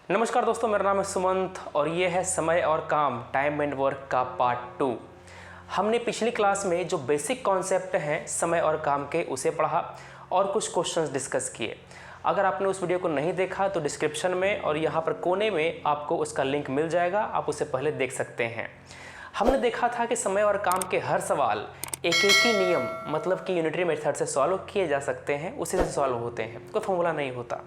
नमस्कार दोस्तों, मेरा नाम है सुमंत और ये है समय और काम टाइम एंड वर्क का पार्ट 2। हमने पिछली क्लास में जो बेसिक कॉन्सेप्ट हैं समय और काम के उसे पढ़ा और कुछ क्वेश्चंस डिस्कस किए। अगर आपने उस वीडियो को नहीं देखा तो डिस्क्रिप्शन में और यहाँ पर कोने में आपको उसका लिंक मिल जाएगा, आप उसे पहले देख सकते हैं। हमने देखा था कि समय और काम के हर सवाल एक ही नियम मतलब कि यूनिटरी मेथड से सॉल्व किए जा सकते हैं, उसी से सॉल्व होते हैं, कोई फॉर्मूला नहीं होता।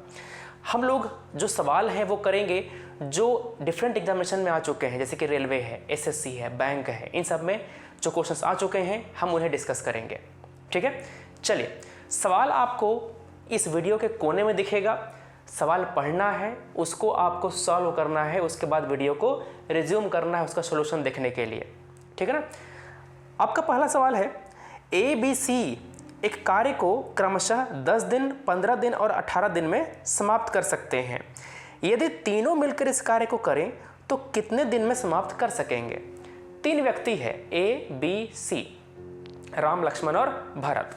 हम लोग जो सवाल हैं वो करेंगे जो डिफरेंट एग्जामिनेशन में आ चुके हैं, जैसे कि रेलवे है, एसएससी है, बैंक है, इन सब में जो क्वेश्चंस आ चुके हैं हम उन्हें डिस्कस करेंगे। ठीक है, चलिए सवाल आपको इस वीडियो के कोने में दिखेगा। सवाल पढ़ना है, उसको आपको सॉल्व करना है, उसके बाद वीडियो को रिज्यूम करना है उसका सोल्यूशन देखने के लिए। ठीक है ना। आपका पहला सवाल है ABC एक कार्य को क्रमशः 10 दिन, 15 दिन और 18 दिन में समाप्त कर सकते हैं। यदि तीनों मिलकर इस कार्य को करें तो कितने दिन में समाप्त कर सकेंगे। 3 व्यक्ति है ABC, राम, लक्ष्मण और भरत।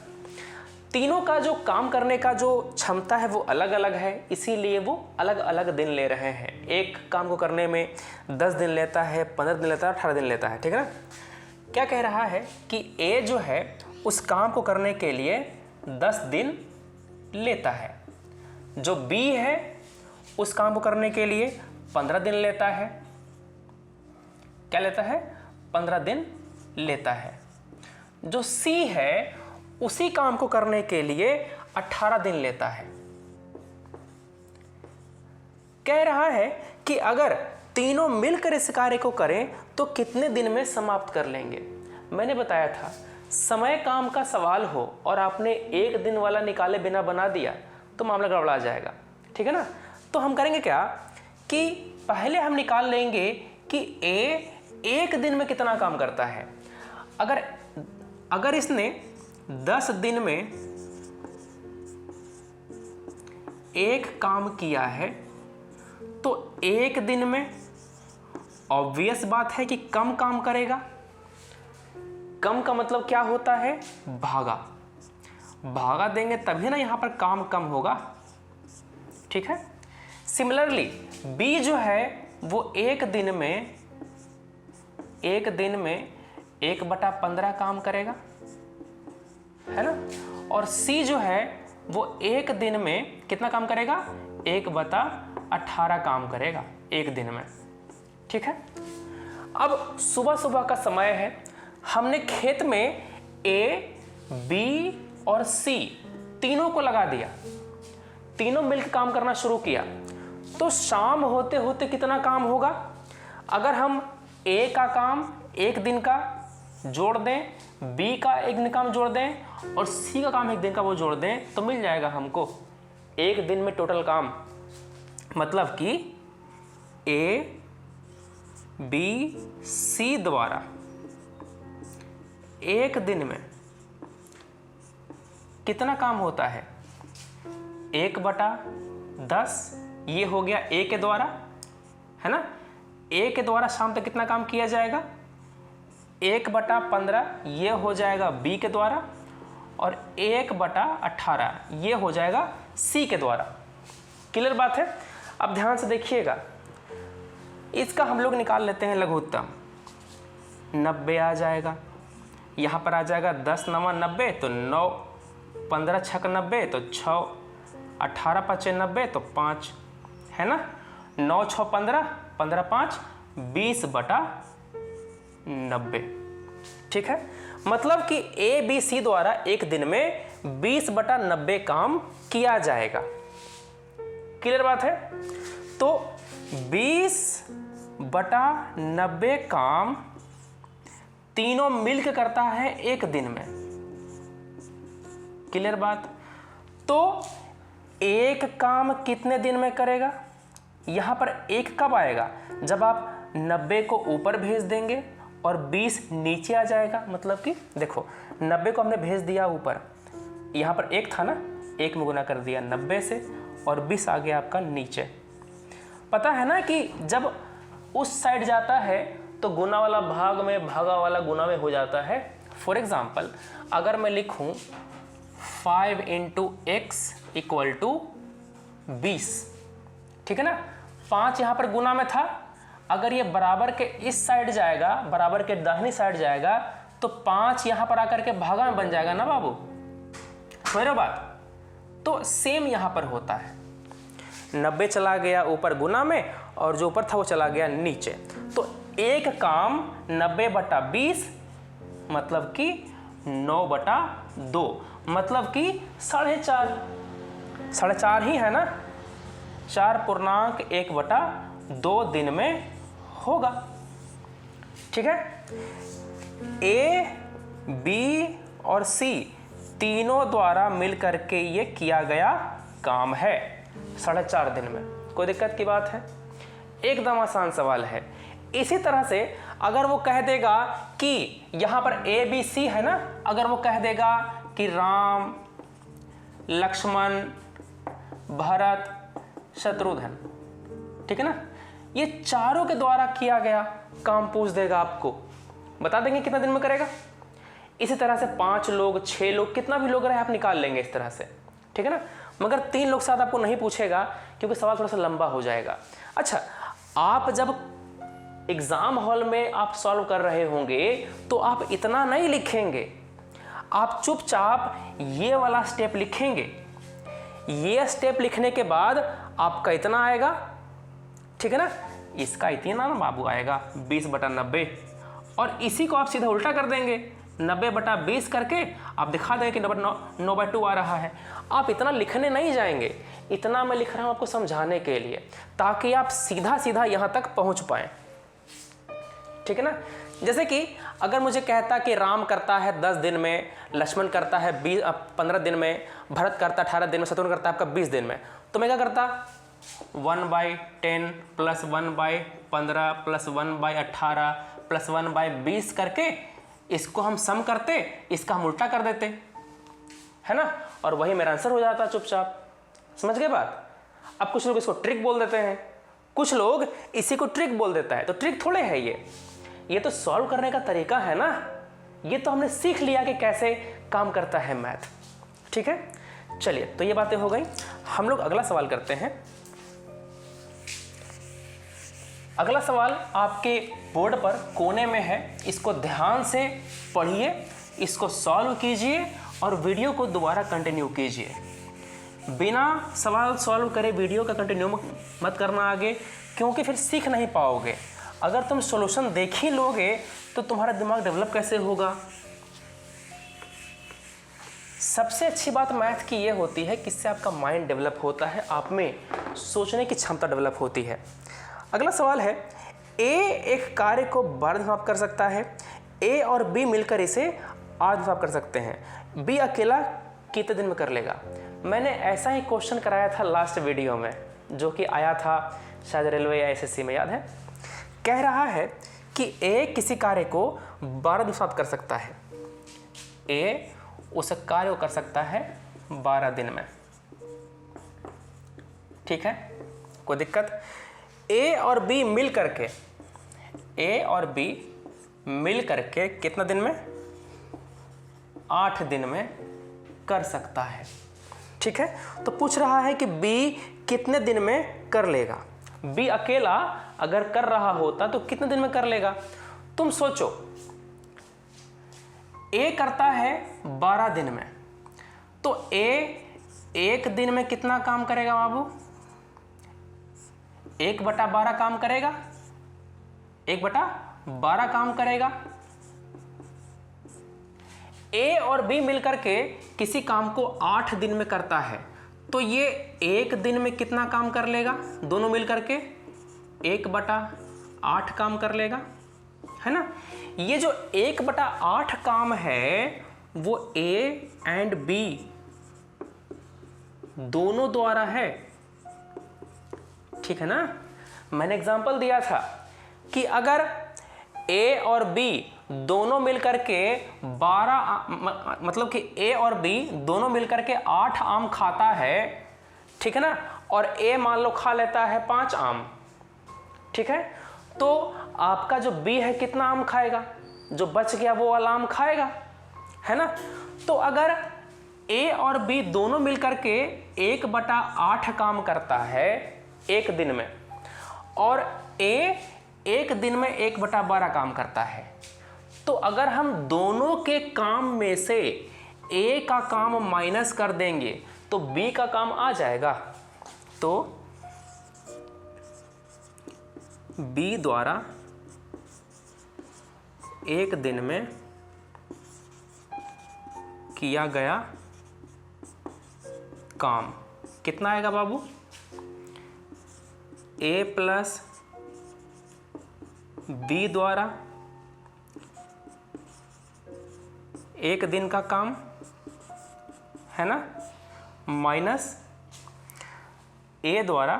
तीनों का जो काम करने का जो क्षमता है वो अलग अलग है, इसीलिए वो अलग अलग दिन ले रहे हैं। एक काम को करने में 10 दिन लेता है, 15 दिन लेता है, 18 दिन लेता है। ठीक है ना। क्या कह रहा है कि A जो है उस काम को करने के लिए 10 दिन लेता है, जो B है उस काम को करने के लिए 15 दिन लेता है। क्या लेता है? 15 दिन लेता है। जो C है उसी काम को करने के लिए 18 दिन लेता है। कह रहा है कि अगर तीनों मिलकर इस कार्य को करें तो कितने दिन में समाप्त कर लेंगे। मैंने बताया था समय काम का सवाल हो और आपने एक दिन वाला निकाले बिना बना दिया तो मामला गड़बड़ा जाएगा। ठीक है ना। तो हम करेंगे क्या कि पहले हम निकाल लेंगे कि A एक दिन में कितना काम करता है। अगर इसने 10 दिन में एक काम किया है तो एक दिन में ऑब्वियस बात है कि कम काम करेगा। कम का मतलब क्या होता है? भागा देंगे तभी ना यहां पर काम कम होगा। ठीक है। सिमिलरली B जो है वो एक दिन में 1/15 काम करेगा, है ना। और C जो है वो एक दिन में कितना काम करेगा? 1/18 काम करेगा एक दिन में। ठीक है। अब सुबह सुबह का समय है, हमने खेत में A, B और C तीनों को लगा दिया, तीनों मिलकर काम करना शुरू किया। तो शाम होते होते कितना काम होगा? अगर हम A का काम एक दिन का जोड़ दें, B का एक दिन काम जोड़ दें और C का काम एक दिन का वो जोड़ दें तो मिल जाएगा हमको एक दिन में टोटल काम। मतलब कि A, B, C द्वारा एक दिन में कितना काम होता है? 1/10 ये हो गया A के द्वारा, है ना। A के द्वारा शाम तक कितना काम किया जाएगा? 1/15 ये हो जाएगा B के द्वारा और 1/18 ये हो जाएगा C के द्वारा। क्लियर बात है। अब ध्यान से देखिएगा, इसका हम लोग निकाल लेते हैं लघुत्तम। 90 आ जाएगा, यहाँ पर आ जाएगा 10 9 90 तो 9, 15 6 90 तो 6, 18 5 90 तो 5, है ना। 9 6 15, 15 5 20/90। ठीक है। मतलब कि ABC द्वारा एक दिन में 20/90 काम किया जाएगा। क्लियर बात है। तो 20/90 काम तीनों मिलकर करता है एक दिन में। क्लियर बात। तो एक काम कितने दिन में करेगा? यहां पर एक कब आएगा? जब आप 90 को ऊपर भेज देंगे और 20 नीचे आ जाएगा। मतलब कि देखो 90 को हमने भेज दिया ऊपर, यहां पर एक था ना, एक में गुना कर दिया 90 से और 20 आ गया आपका नीचे। पता है ना कि जब उस साइड जाता है तो गुना वाला भाग में, भागा वाला गुना में हो जाता है। फॉर एग्जाम्पल अगर मैं लिखूं 5 × x = 20, ठीक है ना। 5 यहाँ पर गुना में था, अगर ये बराबर के इस साइड जाएगा, बराबर के दाहिनी साइड जाएगा, तो 5 यहाँ पर आकर के भागा में बन जाएगा ना बाबू, समझ रहे हो बात। तो सेम यहाँ पर होता है, 90 चला गया ऊपर गुना में और जो ऊपर था वो चला गया नीचे। तो एक काम 90/20 मतलब कि 9/2 मतलब कि 4.5 ही है ना, 4.1/2 दिन में होगा। ठीक है, ए, बी और सी तीनों द्वारा मिलकर के ये किया गया काम है 4.5 दिन में। कोई दिक्कत की बात है? एकदम आसान सवाल है। इसी तरह से अगर वो कह देगा कि यहां पर ए बी सी है ना, अगर वो कह देगा कि राम, लक्ष्मण, भरत, शत्रुघ्न, ठीक है ना, ये चारों के द्वारा किया गया काम पूछ देगा, आपको बता देंगे कितना दिन में करेगा। इसी तरह से 5 लोग, 6 लोग, कितना भी लोग रहे आप निकाल लेंगे इस तरह से, ठीक है ना। मगर 3 लोग साथ आपको नहीं पूछेगा क्योंकि सवाल थोड़ा सा लंबा हो जाएगा। अच्छा, आप जब एग्जाम हॉल में आप सॉल्व कर रहे होंगे तो आप इतना नहीं लिखेंगे, आप चुपचाप ये वाला स्टेप लिखेंगे। ये स्टेप लिखने के बाद आपका इतना आएगा, ठीक है ना, इसका इतना ना बाबू आएगा 20/90, और इसी को आप सीधा उल्टा कर देंगे, 90/20 करके आप दिखा देंगे कि 9/2 आ रहा है। आप इतना लिखने नहीं जाएंगे, इतना मैं लिख रहा हूं आपको समझाने के लिए, ताकि आप सीधा सीधा यहां तक पहुंच पाए, ठीक है ना। जैसे कि अगर मुझे कहता कि राम करता है 10 दिन में, लक्ष्मण करता है 15 दिन में, भरत करता 18 दिन में, शत्रुघ्न करता है आपका 20 दिन में, तो मैं क्या करता, 1/10 + 1/15 + 1/18 + 1/20 करके इसको हम सम करते, इसका हम उल्टा कर देते, है ना, और वही मेरा आंसर हो जाता चुपचाप। समझ गए बात। अब कुछ लोग इसको ट्रिक बोल देते हैं, कुछ लोग इसी को ट्रिक बोल देता है। तो ट्रिक थोड़े है ये तो सॉल्व करने का तरीका है ना, ये तो हमने सीख लिया कि कैसे काम करता है मैथ, ठीक है। चलिए, तो ये बातें हो गई। हम लोग अगला सवाल करते हैं। अगला सवाल आपके बोर्ड पर कोने में है, इसको ध्यान से पढ़िए, इसको सॉल्व कीजिए और वीडियो को दोबारा कंटिन्यू कीजिए। बिना सवाल सॉल्व करे वीडियो का कंटिन्यू मत करना आगे, क्योंकि फिर सीख नहीं पाओगे। अगर तुम सॉल्यूशन देख ही लोगे तो तुम्हारा दिमाग डेवलप कैसे होगा। सबसे अच्छी बात मैथ की ये होती है कि इससे आपका माइंड डेवलप होता है, आप में सोचने की क्षमता डेवलप होती है। अगला सवाल है, ए एक कार्य को 12 दिन में कर सकता है, ए और बी मिलकर इसे 8 दिन में कर सकते हैं, बी अकेला कितने दिन में कर लेगा। मैंने ऐसा ही क्वेश्चन कराया था लास्ट वीडियो में, जो कि आया था शायद रेलवे या एसएससी में, याद है। कह रहा है कि ए किसी कार्य को 12 दिन में कर सकता है, ए उस कार्य को कर सकता है 12 दिन में, ठीक है, कोई दिक्कत। ए और बी मिल करके, ए और बी मिल करके कितना दिन में, 8 दिन में कर सकता है, ठीक है। तो पूछ रहा है कि बी कितने दिन में कर लेगा। बी अकेला अगर कर रहा होता तो कितने दिन में कर लेगा। तुम सोचो, ए करता है 12 दिन में, तो ए 1 दिन में कितना काम करेगा बाबू, 1/12 काम करेगा, 1/12 काम करेगा। ए और बी मिलकर के किसी काम को 8 दिन में करता है, तो ये 1 दिन में कितना काम कर लेगा, दोनों मिलकर के 1/8 काम कर लेगा, है ना। ये जो 1/8 काम है वो ए एंड बी दोनों द्वारा है, ठीक है ना। मैंने एग्जांपल दिया था कि अगर ए और बी दोनों मिलकर के 12 मतलब कि ए और बी दोनों मिलकर के 8 आम खाता है, ठीक है ना, और ए मान लो खा लेता है 5 आम, ठीक है, तो आपका जो बी है कितना आम खाएगा, जो बच गया वो वाला आम खाएगा, है ना। तो अगर ए और बी दोनों मिलकर के 1/8 काम करता है 1 दिन में, और ए एक दिन में 1/12 काम करता है। तो अगर हम दोनों के काम में से ए का काम माइनस कर देंगे तो बी का काम आ जाएगा। तो बी द्वारा एक दिन में किया गया काम कितना आएगा बाबू? ए प्लस बी द्वारा एक दिन का काम है ना, माइनस ए द्वारा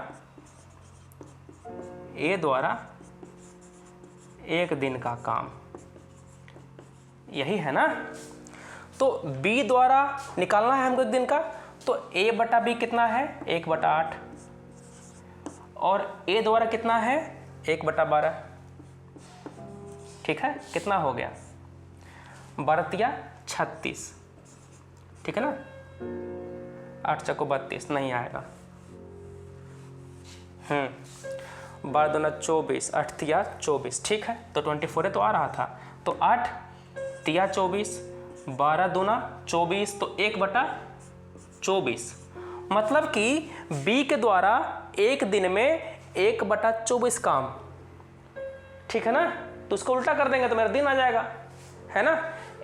एक दिन का काम, यही है ना। तो b द्वारा निकालना है हमको एक दिन का, तो a बटा b कितना है? 1/8 और a द्वारा कितना है? 1/12। ठीक है, कितना हो गया? 12×36, ठीक है ना। 8 चको 32 नहीं आएगा। 12 दूना 24, 8 तिया 24, ठीक है। तो 24 तो आ रहा था, तो 8 तिया 24, 12 दूना 24, तो 1/24। मतलब कि b के द्वारा एक दिन में 1/24 काम, ठीक है ना। तो उसको उल्टा कर देंगे तो मेरा दिन आ जाएगा, है ना।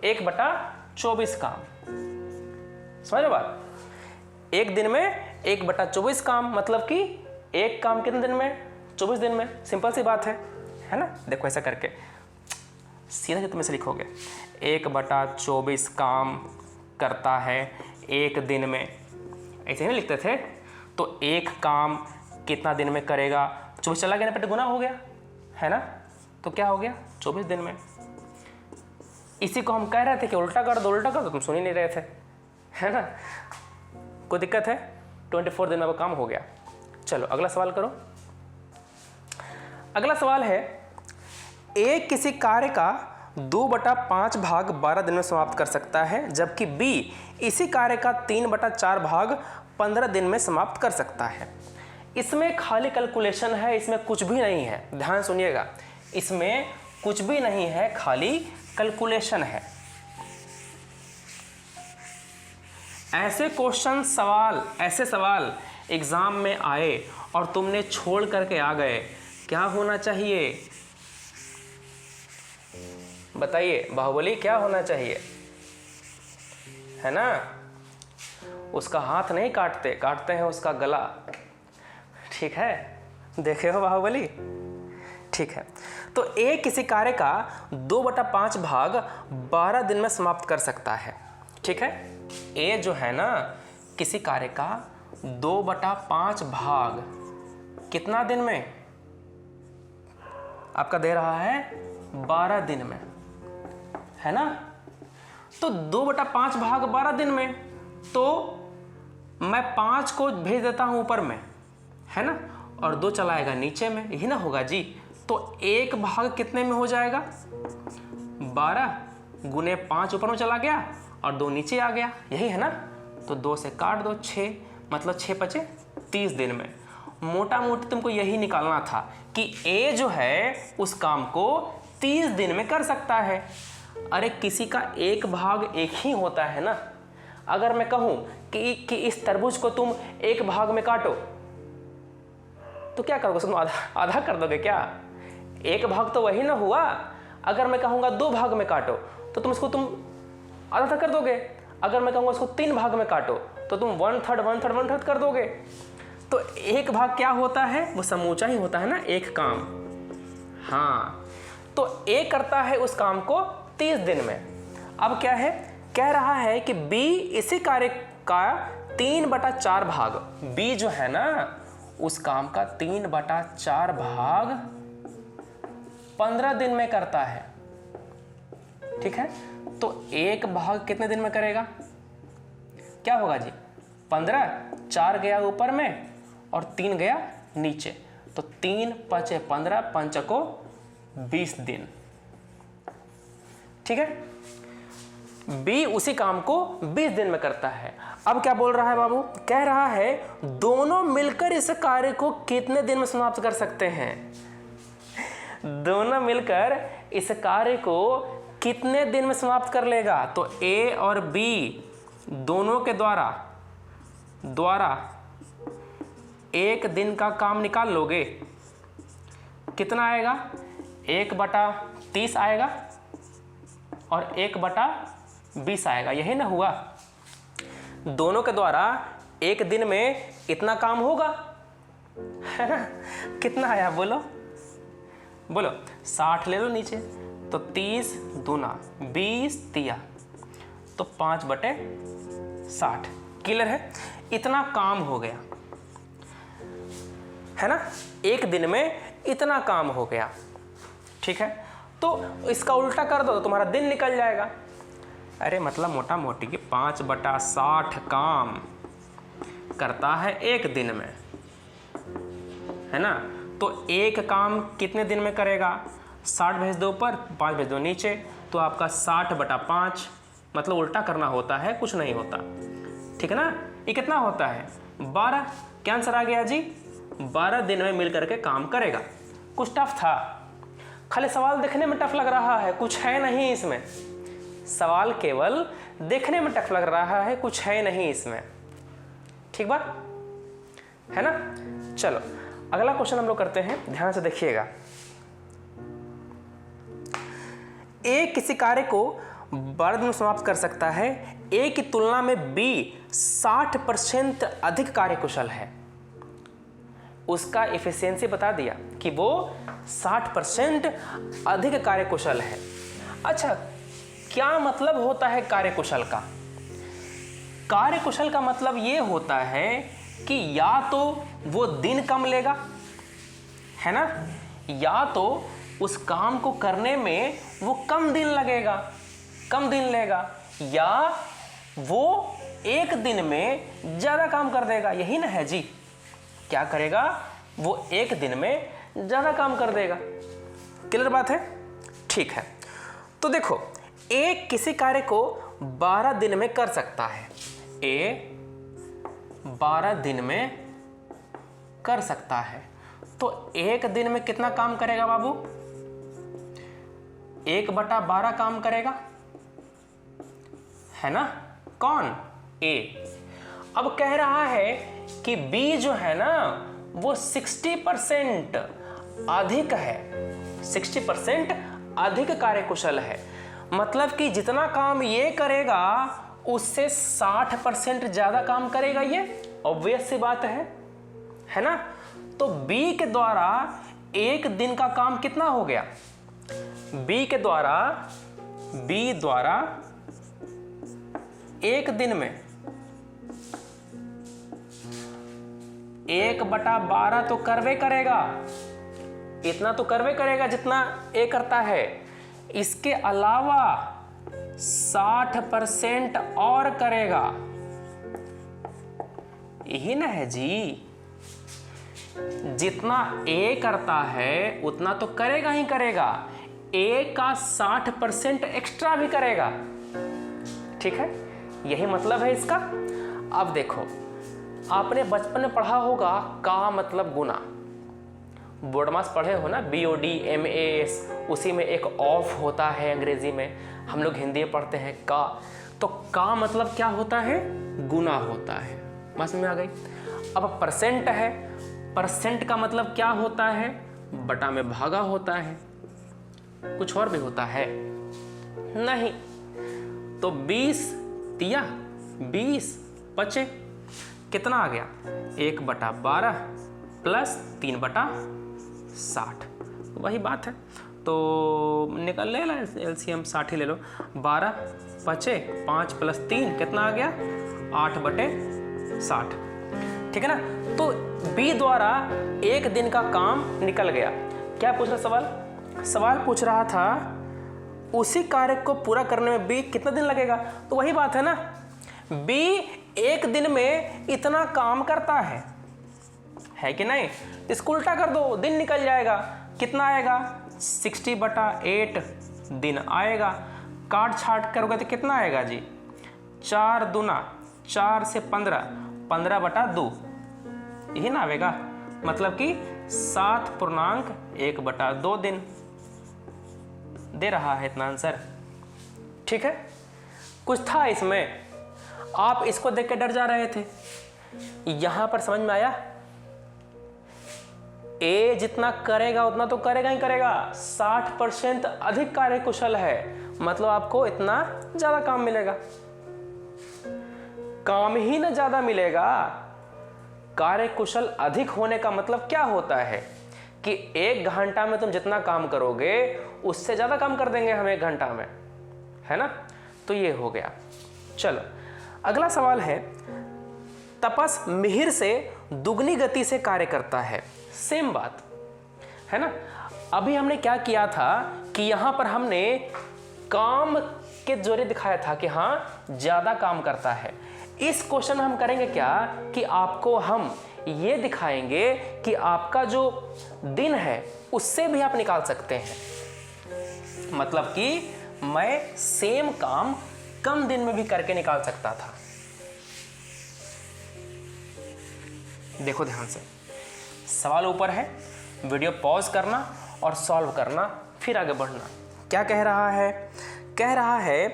1/24 काम, समझ लो बात। एक दिन में 1/24 काम, मतलब कि एक काम कितने दिन में? 24 दिन में। सिंपल सी बात है ना। देखो ऐसा करके सीधा तुम ऐसे लिखोगे, 1/24 काम करता है एक दिन में, ऐसे नहीं लिखते थे। तो एक काम कितना दिन में करेगा? 24 चला गया ना, गुना हो गया, है ना। तो क्या हो गया? 24 दिन में। इसी को हम कह रहे थे कि उल्टा कर दो, उल्टा कर दो, तुम सुन ही नहीं रहे थे, है ना। कोई दिक्कत है? 24 दिन में वो काम हो गया। चलो अगला सवाल करो। अगला सवाल है, ए किसी कार्य का 2/5 भाग 12 दिन में समाप्त कर सकता है, जबकि बी इसी कार्य का 3/4 भाग 15 दिन में समाप्त कर सकता है। इसमें खाली कैलकुलेशन है, इसमें कुछ भी नहीं है। ध्यान सुनिएगा, इसमें कुछ भी नहीं है, खाली कैलकुलेशन है। ऐसे क्वेश्चन ऐसे सवाल एग्जाम में आए और तुमने छोड़ करके आ गए, क्या होना चाहिए? बताइए बाहुबली, क्या होना चाहिए? है ना। उसका हाथ नहीं काटते, काटते हैं उसका गला, ठीक है। देखे हो बाहुबली, ठीक है। तो ए किसी कार्य का 2/5 भाग 12 दिन में समाप्त कर सकता है, ठीक है। ए जो है ना, किसी कार्य का 2/5 भाग कितना दिन में आपका दे रहा है? 12 दिन में, है ना। तो 2/5 भाग 12 दिन में, तो मैं 5 को भेज देता हूं ऊपर में, है ना, और 2 चलाएगा नीचे में, यही ना होगा जी। तो 1 भाग कितने में हो जाएगा? 12 गुने 5 ऊपर में चला गया और 2 नीचे आ गया, यही है ना। तो 2 से काट दो, 6, मतलब 6 बचे 30 दिन में। मोटा मोटी तुमको यही निकालना था कि ए जो है उस काम को 30 दिन में कर सकता है। अरे किसी का 1 भाग 1 ही होता है ना। अगर मैं कहूं कि इस तरबूज को तुम 1 भाग में काटो, तो क्या करोगे? तुम आधा कर दोगे क्या? 1 भाग तो वही ना हुआ। अगर मैं कहूंगा 2 भाग में काटो, तो तुम आधा कर दोगे। अगर मैं कहूंगा उसको 3 भाग में काटो, तो तुम 1/3 कर दोगे। तो 1 भाग क्या होता है? वो समूचा ही होता है ना, एक काम। हाँ, तो ए करता है उस काम को 30 दिन में। अब क्या है? कह रहा है कि बी इसी कार्य का 3/4 भाग, बी जो है ना उस काम का 3/4 भाग 15 दिन में करता है, ठीक है। तो 1 भाग कितने दिन में करेगा? क्या होगा जी? 15, 4 गया ऊपर में और 3 गया नीचे, तो 3 × 5 = 15, 5 को 20 दिन, ठीक है। बी उसी काम को 20 दिन में करता है। अब क्या बोल रहा है बाबू, कह रहा है दोनों मिलकर इस कार्य को कितने दिन में समाप्त कर सकते हैं। दोनों मिलकर इस कार्य को कितने दिन में समाप्त कर लेगा। तो ए और बी दोनों के द्वारा 1 दिन का काम निकाल लोगे, कितना आएगा, 1/30 आएगा और 1/20 आएगा। यही ना हुआ, दोनों के द्वारा 1 दिन में इतना काम होगा, है ना। कितना आया बोलो बोलो, 60 ले लो नीचे, तो 30 दूना 20 तिया, तो 5/60। क्लियर है, इतना काम हो गया, है ना। 1 दिन में इतना काम हो गया, ठीक है। तो इसका उल्टा कर दो तो तुम्हारा दिन निकल जाएगा। अरे मतलब मोटा मोटी 5/60 काम करता है 1 दिन में, है ना। तो एक काम कितने दिन में करेगा, 60 भेज दो ऊपर, 5 भेज दो नीचे, तो आपका 60/5, मतलब उल्टा करना होता है, कुछ नहीं होता, ठीक है ना। ये कितना होता है, 12। क्या आंसर आ गया जी, 12 दिन में मिल करके काम करेगा। कुछ टफ था, खाली सवाल देखने में टफ लग रहा है, कुछ है नहीं इसमें। सवाल केवल देखने में टफ लग रहा है, कुछ है नहीं इसमें, ठीक बात है ना। चलो अगला क्वेश्चन हम लोग करते हैं, ध्यान से देखिएगा। ए किसी कार्य को 12 दिन में समाप्त कर सकता है, ए की तुलना में बी 60% अधिक कार्यकुशल है। उसका एफिशिएंसी बता दिया कि वो 60% अधिक कार्यकुशल है। अच्छा, क्या मतलब होता है कार्यकुशल का? कार्यकुशल का मतलब ये होता है कि या तो वो दिन कम लेगा, है ना, या तो उस काम को करने में वो कम दिन लेगा, या वो 1 दिन में ज़्यादा काम कर देगा। यही ना है जी, क्या करेगा, वो 1 दिन में ज़्यादा काम कर देगा। क्लियर बात है, ठीक है। तो देखो, ए किसी कार्य को 12 दिन में कर सकता है, ए 12 दिन में कर सकता है, तो 1 दिन में कितना काम करेगा बाबू, 1/12 काम करेगा, है ना। कौन, ए। अब कह रहा है कि बी जो है ना वो 60% अधिक है, 60% अधिक कार्यकुशल है। मतलब कि जितना काम ये करेगा उससे 60% ज्यादा काम करेगा, ये ऑब्वियस सी बात है ना। तो बी के द्वारा 1 दिन का काम कितना हो गया, बी द्वारा 1 दिन में 1/12 तो करवे करेगा, इतना तो करवे करेगा जितना ए करता है। इसके अलावा 60% और करेगा, यही ना है जी। जितना ए करता है उतना तो करेगा ही करेगा, ए का 60% एक्स्ट्रा भी करेगा, ठीक है। यही मतलब है इसका। अब देखो, आपने बचपन में पढ़ा होगा का मतलब गुना, बोर्ड मास पढ़े हो ना, BODMAS, उसी में एक ऑफ होता है अंग्रेजी में, हम लोग हिंदी में पढ़ते हैं का। तो का मतलब क्या होता है, गुना होता है, समझ में आ गई। अब परसेंट है, परसेंट का मतलब क्या होता है, बटा में भागा होता है, कुछ और भी होता है नहीं। तो 20 तिया 20 बचे, कितना आ गया, 1/12 प्लस 3/60, वही बात है। तो निकल ले LCM 60 ले लो, 12 बचे, 5 + 3 कितना आ गया, 8/60, ठीक है ना। तो बी द्वारा 1 दिन का काम निकल गया। क्या पूछ रहा सवाल पूछ रहा था उसी कार्य को पूरा करने में बी कितना दिन लगेगा। तो वही बात है ना, बी 1 दिन में इतना काम करता है कि नहीं। इसको उल्टा कर दो, दिन निकल जाएगा, कितना आएगा, 60/8 दिन आएगा। काट छाट करोगे तो कितना आएगा जी, 4 दूना 4 से 15, 15/2 यही ना आएगा, मतलब कि 7.1/2 दिन दे रहा है इतना आंसर। ठीक है, कुछ था इसमें, आप इसको देख के डर जा रहे थे, यहां पर समझ में आया। ए जितना करेगा उतना तो करेगा ही करेगा, 60% अधिक कार्यकुशल है, मतलब आपको इतना ज्यादा काम मिलेगा। काम ही ना ज्यादा मिलेगा, कार्यकुशल अधिक होने का मतलब क्या होता है कि 1 घंटा में तुम जितना काम करोगे उससे ज्यादा काम कर देंगे हम 1 घंटा में, है ना। तो ये हो गया। चलो अगला सवाल है, तपस मिहिर से दुगनी गति से कार्य करता है। सेम बात है ना। अभी हमने क्या किया था कि यहां पर हमने काम के जरिए दिखाया था कि हाँ ज्यादा काम करता है। इस क्वेश्चन में हम करेंगे क्या कि आपको हम ये दिखाएंगे कि आपका जो दिन है उससे भी आप निकाल सकते हैं, मतलब कि मैं सेम काम कम दिन में भी करके निकाल सकता था। देखो ध्यान से, सवाल ऊपर है, वीडियो पॉज करना और सॉल्व करना, फिर आगे बढ़ना। क्या कह रहा है? कह रहा है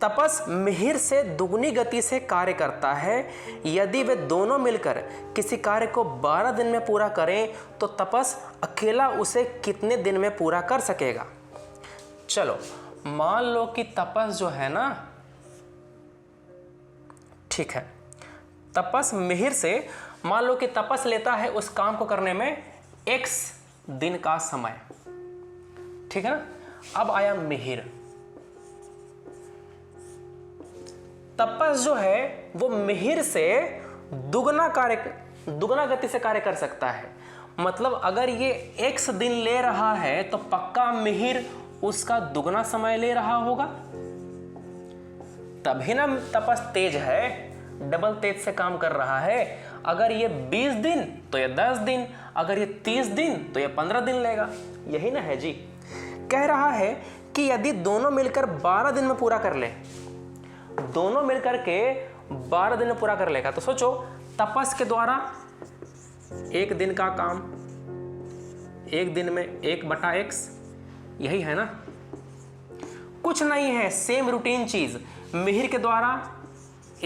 तपस मिहिर से दुगनी गति से कार्य करता है। यदि वे दोनों मिलकर किसी कार्य को 12 दिन में पूरा करें तो तपस अकेला उसे कितने दिन में पूरा कर सकेगा? चलो मान लो कि तपस जो है ना, ठीक है, तपस मिहिर से मान लो कि तपस लेता है उस काम को करने में x दिन का समय, ठीक है ना। अब आया मिहिर, तपस जो है वो मिहिर से दुगना गति से कार्य कर सकता है। मतलब अगर ये x दिन ले रहा है तो पक्का मिहिर उसका दुगना समय ले रहा होगा, तभी ना तपस तेज है, डबल तेज से काम कर रहा है। अगर ये 20 दिन तो ये 10 दिन, अगर ये 30 दिन तो ये 15 दिन लेगा। यही ना है जी। कह रहा है कि यदि दोनों मिलकर 12 दिन में पूरा कर ले, दोनों मिलकर के 12 दिन में पूरा कर लेगा, तो सोचो तपस के द्वारा 1 दिन का काम 1 दिन में 1/x, यही है ना। कुछ नहीं है, सेम रूटीन चीज। मिहिर के द्वारा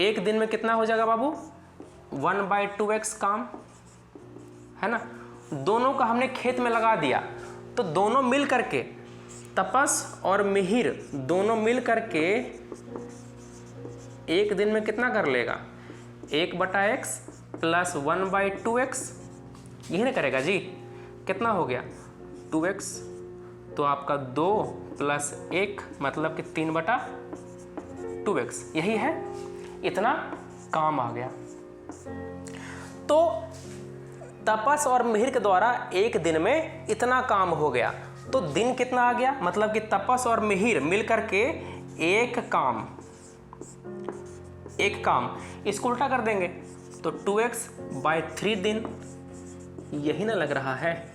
1 दिन में कितना हो जाएगा बाबू? 1/2x काम, है ना। दोनों का हमने खेत में लगा दिया, तो दोनों मिल करके, तपस और मिहिर दोनों मिल करके 1 दिन में कितना कर लेगा? 1/x प्लस 1/2x, यही ना करेगा जी। कितना हो गया? 2x, तो आपका 2 + 1 मतलब कि 3/2x, यही है। इतना काम आ गया। तो तपस और मिहिर के द्वारा 1 दिन में इतना काम हो गया, तो दिन कितना आ गया? मतलब कि तपस और मिहिर मिलकर के एक काम, इसको उल्टा कर देंगे तो 2x/3 दिन, यही ना लग रहा है।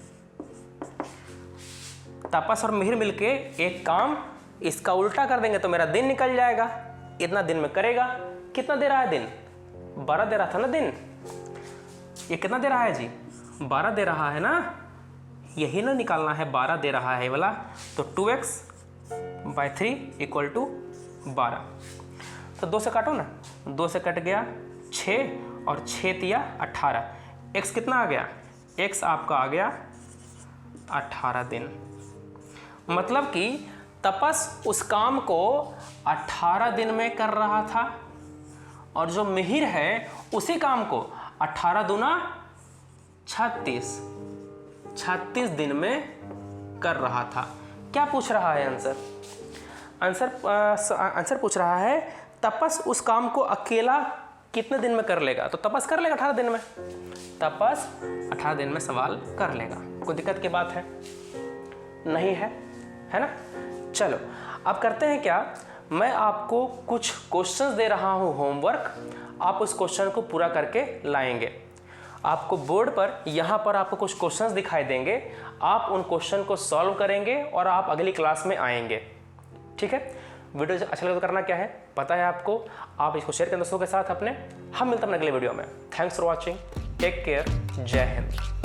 तपस और मिहिर मिलके एक काम, इसका उल्टा कर देंगे तो मेरा दिन निकल जाएगा। इतना दिन में करेगा। कितना दे रहा है दिन? 12 दे रहा था ना दिन। ये कितना दे रहा है जी? 12 दे रहा है ना, यही ना निकालना है। 12 दे रहा है वाला, तो 2x/3 = 12। तो 2 से काटो ना, 2 से कट गया 6 और 6 × 18। x कितना आ गया? x आपका आ गया 18 दिन। मतलब कि तपस उस काम को 18 दिन में कर रहा था, और जो मिहिर है उसी काम को 18 दूना 36 दिन में कर रहा था। क्या पूछ रहा है आंसर पूछ रहा है तपस उस काम को अकेला कितने दिन में कर लेगा? तो तपस कर लेगा 18 दिन में। तपस 18 दिन में सवाल कर लेगा। कोई दिक्कत की बात है? नहीं है, है ना। चलो अब करते हैं क्या, मैं आपको कुछ क्वेश्चंस दे रहा हूं होमवर्क, आप उस क्वेश्चन को पूरा करके लाएंगे। आपको बोर्ड पर यहाँ पर आपको कुछ क्वेश्चंस दिखाई देंगे, आप उन क्वेश्चन को सॉल्व करेंगे और आप अगली क्लास में आएंगे, ठीक है। वीडियो अच्छा लगे तो करना क्या है पता है आपको, आप इसको शेयर करें दोस्तों के साथ अपने। हम मिलते हैं अपने अगले वीडियो में। Thanks for watching, take care, जय हिंद।